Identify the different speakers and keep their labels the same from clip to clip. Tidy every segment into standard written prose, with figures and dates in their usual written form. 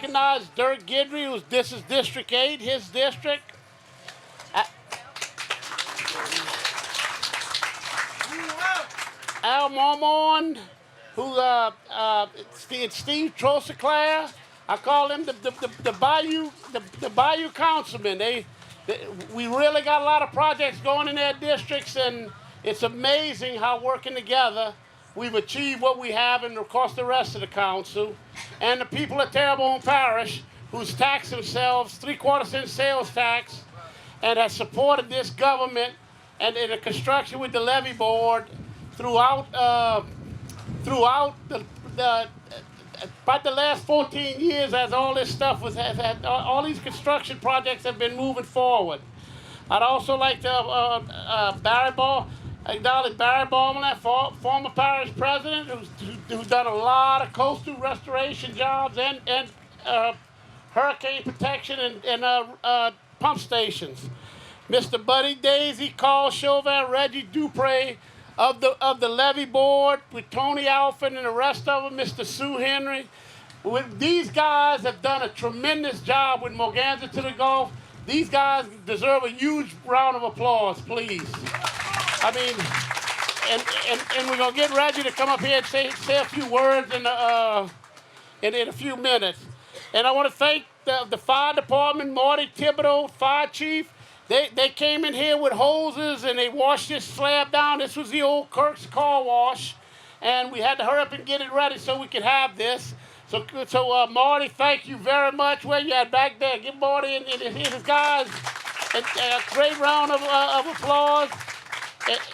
Speaker 1: recognize Dirk Guidry, this is District 8, his district. Al Mormon, who Steve Trosiclair. I call him the Bayou Councilman. We really got a lot of projects going in their districts, and it's amazing how working together we've achieved what we have, and of course the rest of the council. And the people of Terrebonne Parish, who's taxed themselves 3/4 cent sales tax, and has supported this government and in the construction with the levee board throughout about the last 14 years, as all this stuff all these construction projects have been moving forward. I'd also like to acknowledge Barry Ballman, former parish president, who's done a lot of coastal restoration jobs and hurricane protection and pump stations. Mr. Buddy Daisy, Carl Chauvin, Reggie Dupre of the levee board, with Tony Alford and the rest of them, Mr. Sue Henry. These guys have done a tremendous job with Morganza to the Gulf. These guys deserve a huge round of applause, please. I mean, and we're gonna get Reggie to come up here and say a few words in a few minutes. And I want to thank the fire department, Marty Thibodeau, fire chief. They came in here with hoses and they washed this slab down. This was the old Kirk's car wash, and we had to hurry up and get it ready so we could have this. So Marty, thank you very much. Where you at back there? Give Marty and his guys a great round of applause.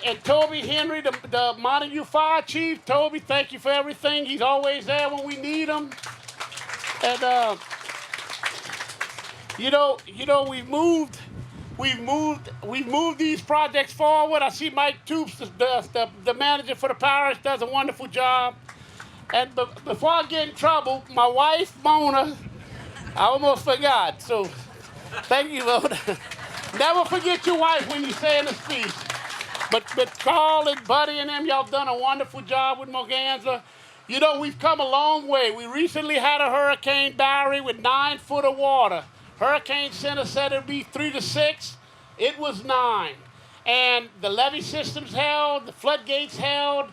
Speaker 1: And Toby Henry, the Montague Fire Chief. Toby, thank you for everything. He's always there when we need him. And we've moved these projects forward. I see Mike Toops, the manager for the parish, does a wonderful job. And before I get in trouble, my wife, Mona, I almost forgot. So thank you, Mona. Never forget your wife when you say in a speech. But Carl and Buddy and them, y'all done a wonderful job with Morganza. You know, we've come a long way. We recently had a Hurricane Barry with 9 foot of water. Hurricane Center said it'd be 3 to 6. It was 9. And the levee systems held, the floodgates held,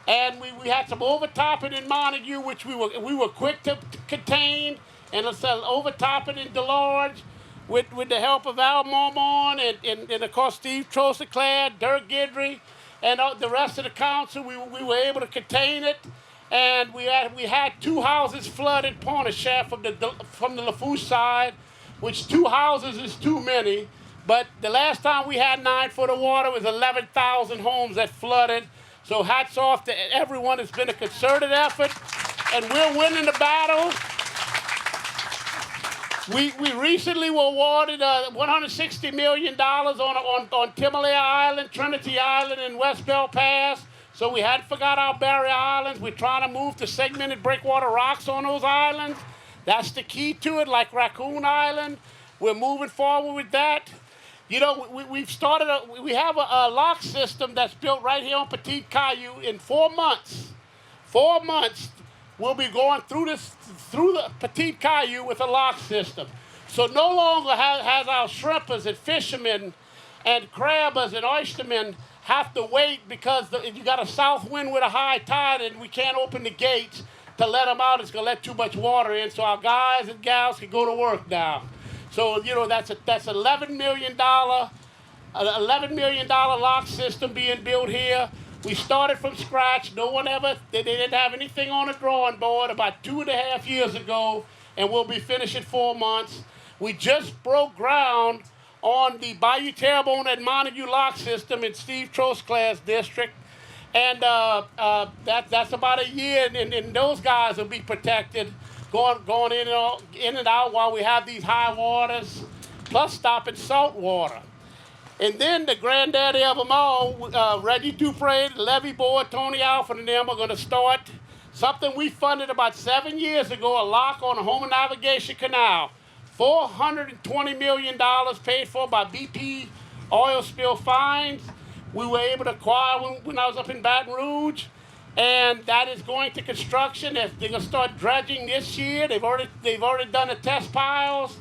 Speaker 1: and we had some overtopping in Montague, which we were quick to contain, and let's say overtopping in Delorge with the help of Al Mormon and of course Steve Trosiclair, Dirk Guidry, and the rest of the council. We were able to contain it. And we had 2 houses flooded, Pontchartrain from the Lafourche side, which 2 houses is too many. But the last time we had 9 foot of water was 11,000 homes that flooded. So hats off to everyone. It's been a concerted effort, and we're winning the battle. We recently were awarded $160 million on Timberlake Island, Trinity Island, and West Bell Pass. So we hadn't forgot our barrier islands. We're trying to move to segmented breakwater rocks on those islands. That's the key to it, like Raccoon Island. We're moving forward with that. You know, we have a lock system that's built right here on Petit Caillou in 4 months. 4 months, we'll be going through the Petit Caillou with a lock system. So no longer has our shrimpers and fishermen and crabbers and oystermen have to wait because you got a south wind with a high tide and we can't open the gates to let them out. It's going to let too much water in, so our guys and gals can go to work now. So, you know, that's $11 million lock system being built here. We started from scratch. They didn't have anything on the drawing board about 2.5 years ago, and we'll be finished in 4 months. We just broke ground on the Bayou Terrebonne and Montague lock system in Steve Trosiclair's district. And that's about a year, and those guys will be protected, going in and out while we have these high waters, plus stopping salt water. And then the granddaddy of them all, Reggie Dupre, the levee board, Tony Alford, and them are going to start something we funded about 7 years ago, a lock on the Homer Navigation Canal. $420 million paid for by BP oil spill fines. We were able to acquire when I was up in Baton Rouge. and that is going to construction. They're going to start dredging this year. They've already done the test piles,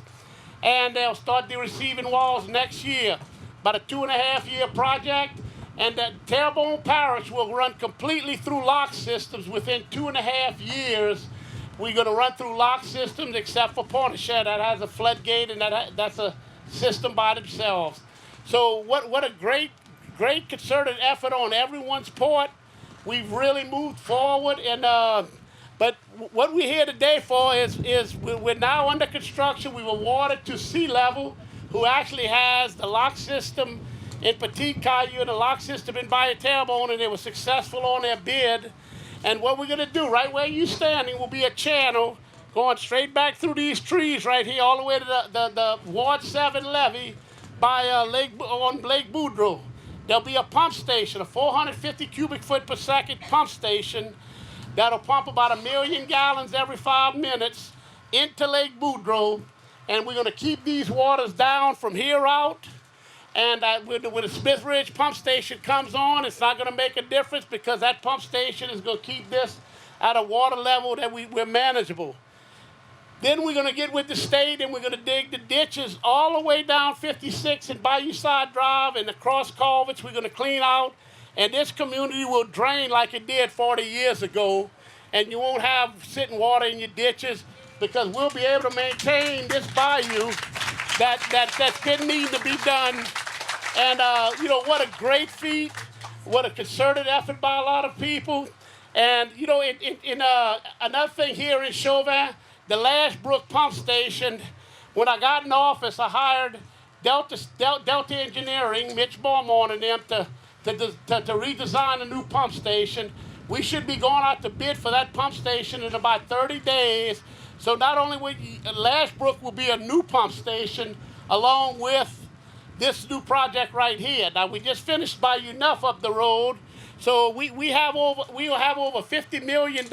Speaker 1: and they'll start the receiving walls next year. About a 2.5-year project, and that Terrebonne Parish will run completely through lock systems within 2.5 years. We're going to run through lock systems, except for Portishead that has a floodgate, and that's a system by themselves. So what a great concerted effort on everyone's part. We've really moved forward, and but what we're here today for is we're now under construction. We were awarded to Sea Level, who actually has the lock system in Petite Caillou and the lock system in Bayou Terrebonne, and they were successful on their bid. And what we're going to do, right where you're standing, will be a channel going straight back through these trees right here, all the way to the Ward 7 levee by on Lake Boudreaux. There'll be a pump station, a 450 cubic foot per second pump station that'll pump about 1 million gallons every 5 minutes into Lake Boudreaux. And we're going to keep these waters down from here out. And when the Smith Ridge pump station comes on, it's not going to make a difference, because that pump station is going to keep this at a water level that we're manageable. Then we're going to get with the state, and we're going to dig the ditches all the way down 56 and Bayou Side Drive, and the cross culverts we're going to clean out. And this community will drain like it did 40 years ago. And you won't have sitting water in your ditches, because we'll be able to maintain this bayou that didn't need to be done. And, you know, what a great feat, what a concerted effort by a lot of people. And, you know, another thing here in Chauvin, the Lash Brook pump station, when I got in office, I hired Delta Engineering, Mitch Beaumont and them, to redesign a new pump station. We should be going out to bid for that pump station in about 30 days. So not only will Lash Brook will be a new pump station along with this new project right here. Now, we just finished Bayou Neuf up the road, so we will have over $50 million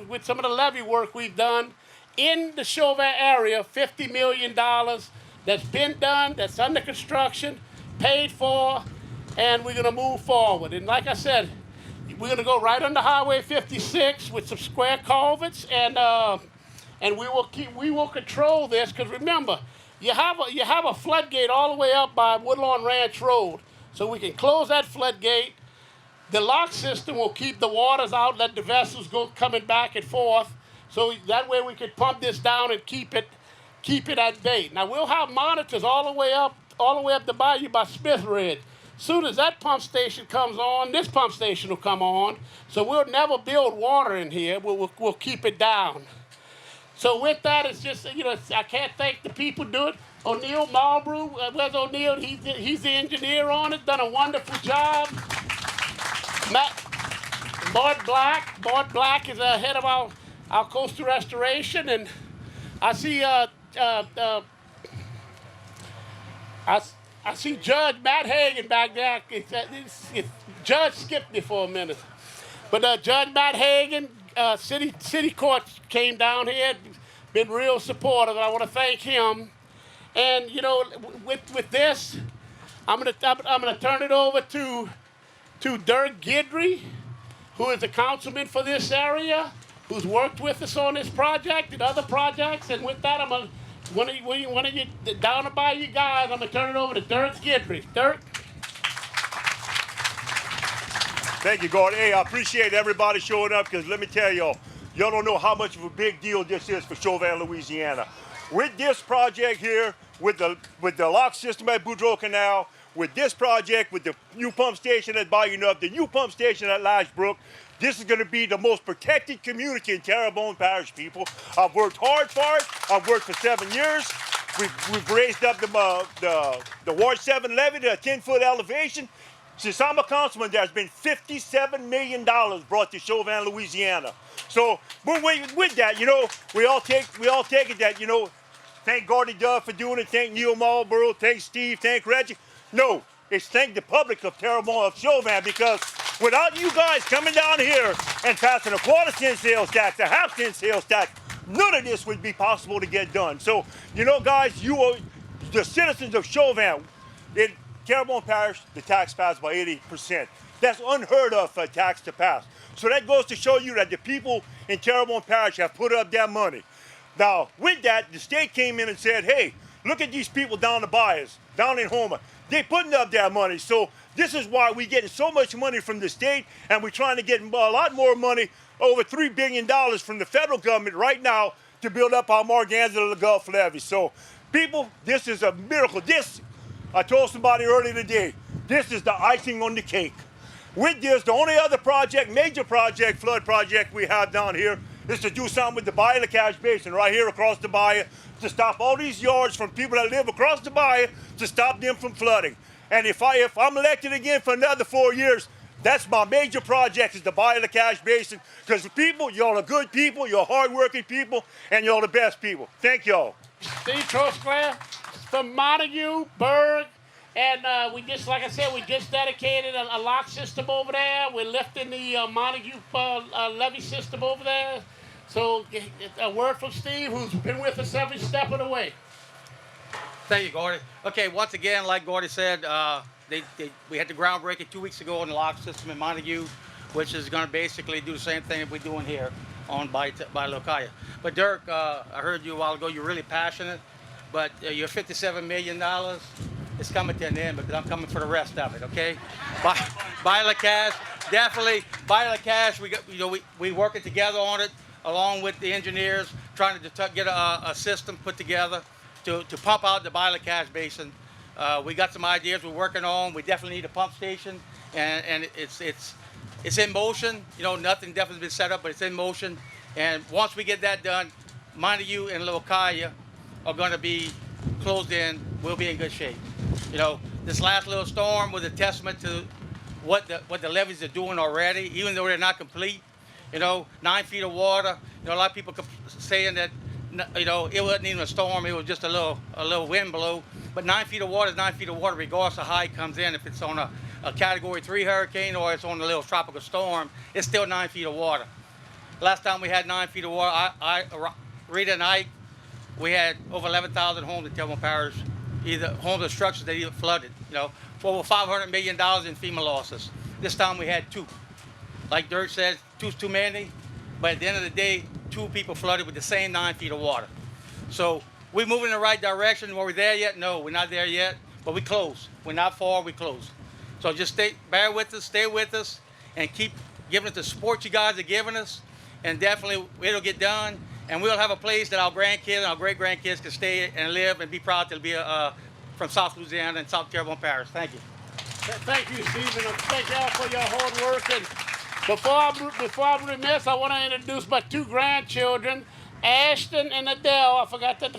Speaker 1: with some of the levee work we've done in the Chauvin area. $50 million that's been done, that's under construction, paid for, and we're going to move forward. And like I said, we're going to go right under Highway 56 with some square culverts, and we will control this, because remember, you have a floodgate all the way up by Woodlawn Ranch Road, so we can close that floodgate. The lock system will keep the waters out, let the vessels go coming back and forth, so that way we can pump this down and keep it at bay. Now we'll have monitors all the way up the bayou by Smith Ridge. As soon as that pump station comes on, this pump station will come on. So we'll never build water in here. We'll keep it down. So with that, it's just, you know, I can't thank the people do it. O'Neill Marlborough, where's O'Neill? He's the engineer on it, done a wonderful job. Boyd Black is head of our coastal restoration, and I see I see Judge Matt Hagan back there. Judge skipped me for a minute, but Judge Matt Hagan. City Court came down here, been real supportive, and I want to thank him. And you know, with this, I'm gonna turn it over to Dirk Guidry, who is the councilman for this area, who's worked with us on this project and other projects. And with that, one of you down by you guys, I'm gonna turn it over to Dirk Guidry. Dirk.
Speaker 2: Thank you, Gordon. Hey, I appreciate everybody showing up, because let me tell y'all don't know how much of a big deal this is for Chauvin, Louisiana. With this project here, with the lock system at Boudreaux Canal, with this project, with the new pump station at Bayou Neuf, the new pump station at Lash Brook, this is going to be the most protected community in Terrebonne Parish, people. I've worked hard for it. I've worked for 7 years. We've raised up the Ward 7 levee to a 10-foot elevation. Since I'm a councilman, there's been $57 million brought to Chauvin, Louisiana. So with that, you know, we all take it that, you know, thank Gordon Dove for doing it, thank Neil Marlborough, thank Steve, thank Reggie. No, it's thank the public of Terrebonne, of Chauvin, because without you guys coming down here and passing a quarter-cent sales tax, a half-cent sales tax, none of this would be possible to get done. So, you know, guys, you are the citizens of Chauvin. In Terrebonne Parish, the tax passed by 80%. That's unheard of for a tax to pass. So that goes to show you that the people in Terrebonne Parish have put up their money. Now, with that, the state came in and said, hey, look at these people down the bayous, down in Homer. They're putting up their money. So this is why we're getting so much money from the state, and we're trying to get a lot more money, over $3 billion from the federal government right now to build up our Morganza Gulf levee. So people, this is a miracle. This, I told somebody earlier today, this is the icing on the cake. With this, the only other project, major project, flood project we have down here is to do something with the Bayou Lacache Basin right here across the bayou to stop all these yards from people that live across the bayou to stop them from flooding. And if I'm elected again for another 4 years, that's my major project, is the Bayou Lacache Basin, because the people, y'all are good people, you're hardworking people, and y'all the best people. Thank y'all.
Speaker 1: Steve Trosclair from Montague, Berg, and we just, like I said, we just dedicated a lock system over there. We're lifting the Montague levee system over there. So a word from Steve, who's been with us every step of the way.
Speaker 3: Thank you, Gordy. Okay, once again, like Gordy said, we had the groundbreaking 2 weeks ago on the lock system in Montague, which is going to basically do the same thing that we're doing here on by Locaia. But Dirk, I heard you a while ago, you're really passionate, but your $57 million is coming to an end because I'm coming for the rest of it, okay? Bayou Lacache, definitely, Bayou Lacache, we working together on it, along with the engineers, trying to get a system put together to pump out the Bayou Lacache Basin. We got some ideas we're working on. We definitely need a pump station, and it's in motion. You know, nothing definitely been set up, but it's in motion. And once we get that done, Montague and Locaia are going to be closed in. We'll be in good shape. You know, this last little storm was a testament to what the levees are doing already, even though they're not complete. You know, 9 feet of water. You know, a lot of people saying that, you know, it wasn't even a storm, it was just a little wind blow. But 9 feet of water is 9 feet of water, regardless of how it comes in. If it's on a Category 3 hurricane or it's on a little tropical storm, it's still 9 feet of water. Last time we had 9 feet of water, Rita and I, we had over 11,000 homes in Terrebonne Parish, either homes or structures that either flooded, you know, for over $500 million in FEMA losses. This time we had 2. Like Dirk said, 2's too many, but at the end of the day, 2 people flooded with the same 9 feet of water. So we're moving in the right direction. Are we there yet? No, we're not there yet, but we close. We're not far, we close. So just bear with us, stay with us, and keep giving us the support you guys are giving us, and definitely it'll get done, and we'll have a place that our grandkids and our great-grandkids can stay and live and be proud to be from South Louisiana and South Terrebonne Parish. Thank you.
Speaker 1: Thank you, Stephen. Thank y'all for your hard work. And before I'm remiss, I want to introduce my 2 grandchildren, Ashton and Adele. I forgot that.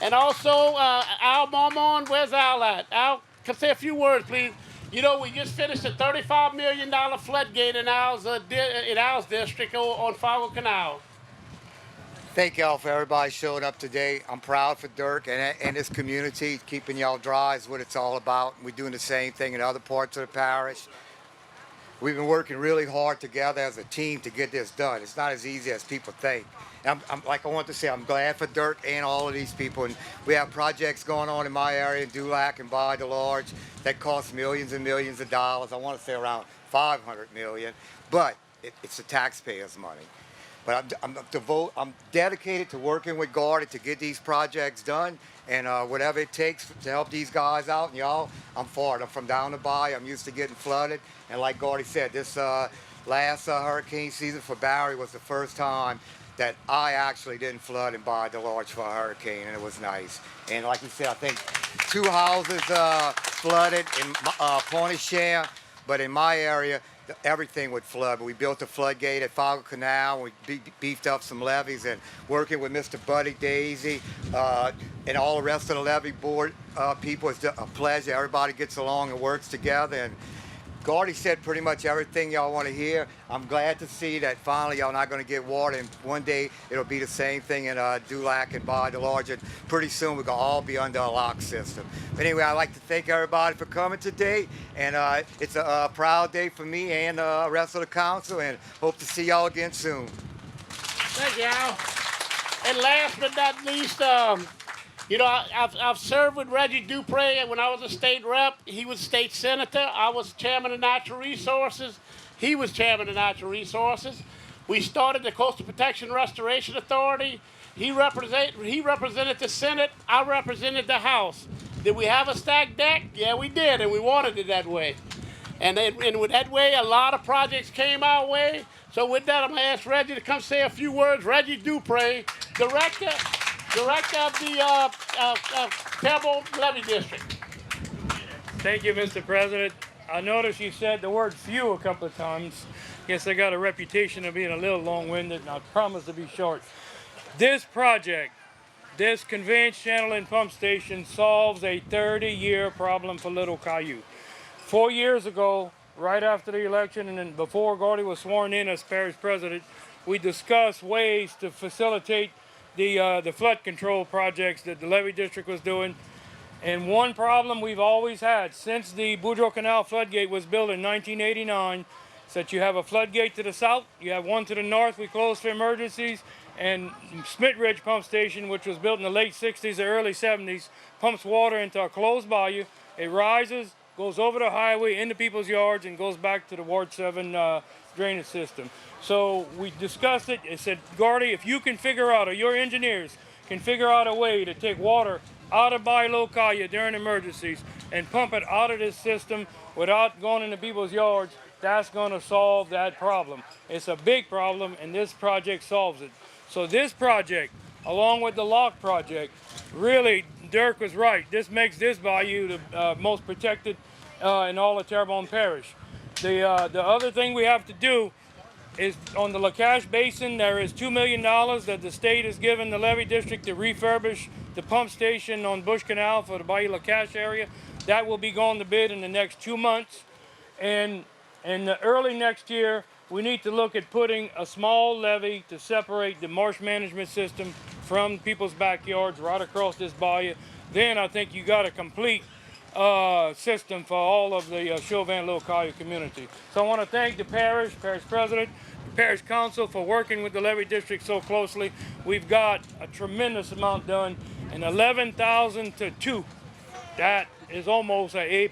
Speaker 1: And also Al Mormon. Where's Al at? Al, can say a few words, please. You know, we just finished a $35 million floodgate in Al's district on Fargo Canal.
Speaker 4: Thank y'all for everybody showing up today. I'm proud for Dirk and his community. Keeping y'all dry is what it's all about. We're doing the same thing in other parts of the parish. We've been working really hard together as a team to get this done. It's not as easy as people think. Like I want to say, I'm glad for Dirk and all of these people. And we have projects going on in my area, in Dulac and Bayou Large, that cost millions and millions of dollars. I want to say around $500 million, but it's the taxpayers' money. But I'm dedicated to working with Gordy to get these projects done, and whatever it takes to help these guys out, and y'all, I'm for it. I'm from down the bayou. I'm used to getting flooded, and like Gordy said, this last hurricane season for Barry was the first time that I actually didn't flood in Bayou Large for a hurricane, and it was nice. And like he said, I think 2 houses flooded in Pointe-Share, but in my area, everything would flood. But we built a floodgate at Fargo Canal. We beefed up some levees, and working with Mr. Buddy Daisy and all the rest of the levee board people, it's a pleasure. Everybody gets along and works together. And Gordy said pretty much everything y'all want to hear. I'm glad to see that finally y'all not going to get water, and one day it'll be the same thing in Dulac and Bayou Large, and pretty soon we're going to all be under a lock system. But anyway, I'd like to thank everybody for coming today, and it's a proud day for me and the rest of the council, and hope to see y'all again soon.
Speaker 1: Thank you, Al. And last but not least, You know, I've served with Reggie Dupre when I was a state rep. He was state senator. I was chairman of natural resources. He was chairman of natural resources. We started the Coastal Protection Restoration Authority. He represented the Senate. I represented the House. Did we have a stacked deck? Yeah, we did, and we wanted it that way. And with that way, a lot of projects came our way. So with that, I'm going to ask Reggie to come say a few words. Reggie Dupre, director of the Terrebonne Levee District.
Speaker 5: Thank you, Mr. President. I noticed you said the word few a couple of times. Guess I got a reputation of being a little long-winded, and I promise to be short. This project, this conveyance channel and pump station solves a 30-year problem for Little Caillou. 4 years ago, right after the election and then before Gordy was sworn in as parish president, we discussed ways to facilitate the flood control projects that the levee district was doing. And one problem we've always had since the Boudreaux Canal floodgate was built in 1989 is that you have a floodgate to the south, you have one to the north we closed for emergencies, and Smith Ridge Pump Station, which was built in the late 60s or early 70s, pumps water into a closed bayou. It rises, goes over the highway into people's yards, and goes back to the Ward 7 drainage system. So we discussed it. It said, Gordy, if you can figure out, or your engineers can figure out a way to take water out of Bayou Caillou during emergencies and pump it out of this system without going into people's yards, that's going to solve that problem. It's a big problem, and this project solves it. So this project, along with the lock project, really, Dirk was right. This makes this bayou the most protected in all of Terrebonne Parish. The other thing we have to do is on the Lacache Basin, there is $2 million that the state has given the levee district to refurbish the pump station on Bush Canal for the Bayou Lacache area. That will be going to bid in the next 2 months. And early next year, we need to look at putting a small levee to separate the marsh management system from people's backyards right across this bayou. Then I think you got a complete system for all of the Chauvin Little Caillou community. So I want to thank the parish president, the parish council for working with the levee district so closely. We've got a tremendous amount done, and 11,000 to 2, that is almost an A++.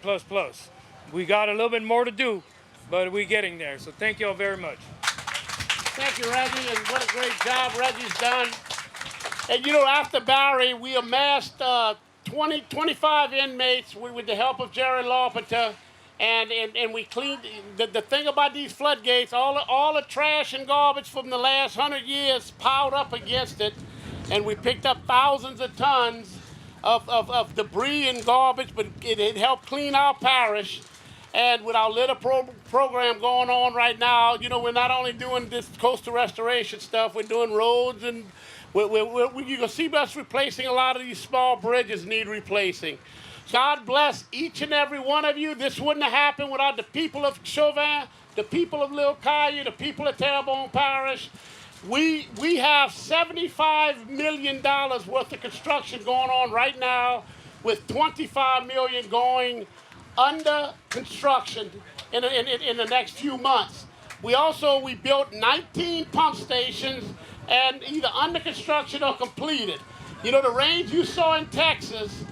Speaker 5: We got a little bit more to do, but we're getting there. So thank you all very much.
Speaker 1: Thank you, Reggie, and what a great job Reggie's done. And you know, after Barry, we amassed 25 inmates with the help of Jerry Lawpenter, and we cleaned. The thing about these floodgates, all the trash and garbage from the last 100 years piled up against it, and we picked up thousands of tons of debris and garbage, but it helped clean our parish. And with our litter program going on right now, you know, we're not only doing this coastal restoration stuff, we're doing roads, and you can see us replacing a lot of these small bridges need replacing. God bless each and every one of you. This wouldn't have happened without the people of Chauvin, the people of Little Caillou, the people of Terrebonne Parish. We have $75 million worth of construction going on right now, with $25 million going under construction in the next few months. We built 19 pump stations, and either under construction or completed. You know, the rains you saw in Texas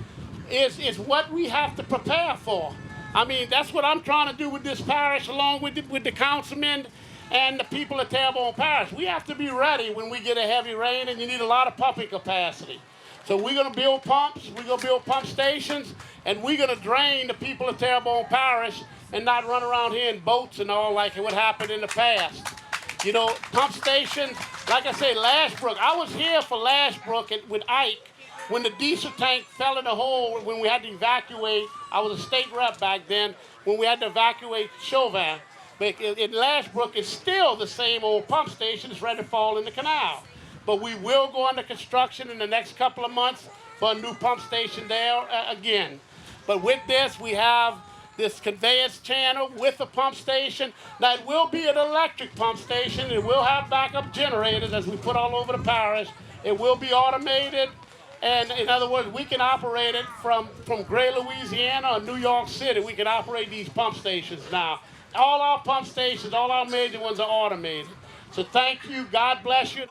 Speaker 1: is what we have to prepare for. I mean, that's what I'm trying to do with this parish, along with the councilmen and the people of Terrebonne Parish. We have to be ready when we get a heavy rain, and you need a lot of pumping capacity. So we're going to build pumps, we're going to build pump stations, and we're going to drain the people of Terrebonne Parish and not run around here in boats and all like what happened in the past. You know, pump stations, like I say, Lashbrook. I was here for Lashbrook with Ike when the diesel tank fell in the hole when we had to evacuate. I was a state rep back then when we had to evacuate Chauvin. But in Lashbrook, it's still the same old pump station that's ready to fall in the canal. But we will go under construction in the next couple of months for a new pump station there again. But with this, we have this conveyance channel with a pump station. Now, it will be an electric pump station. It will have backup generators as we put all over the parish. It will be automated. And in other words, we can operate it from Gray, Louisiana or New York City. We can operate these pump stations now. All our pump stations, all our major ones are automated. So thank you. God bless you.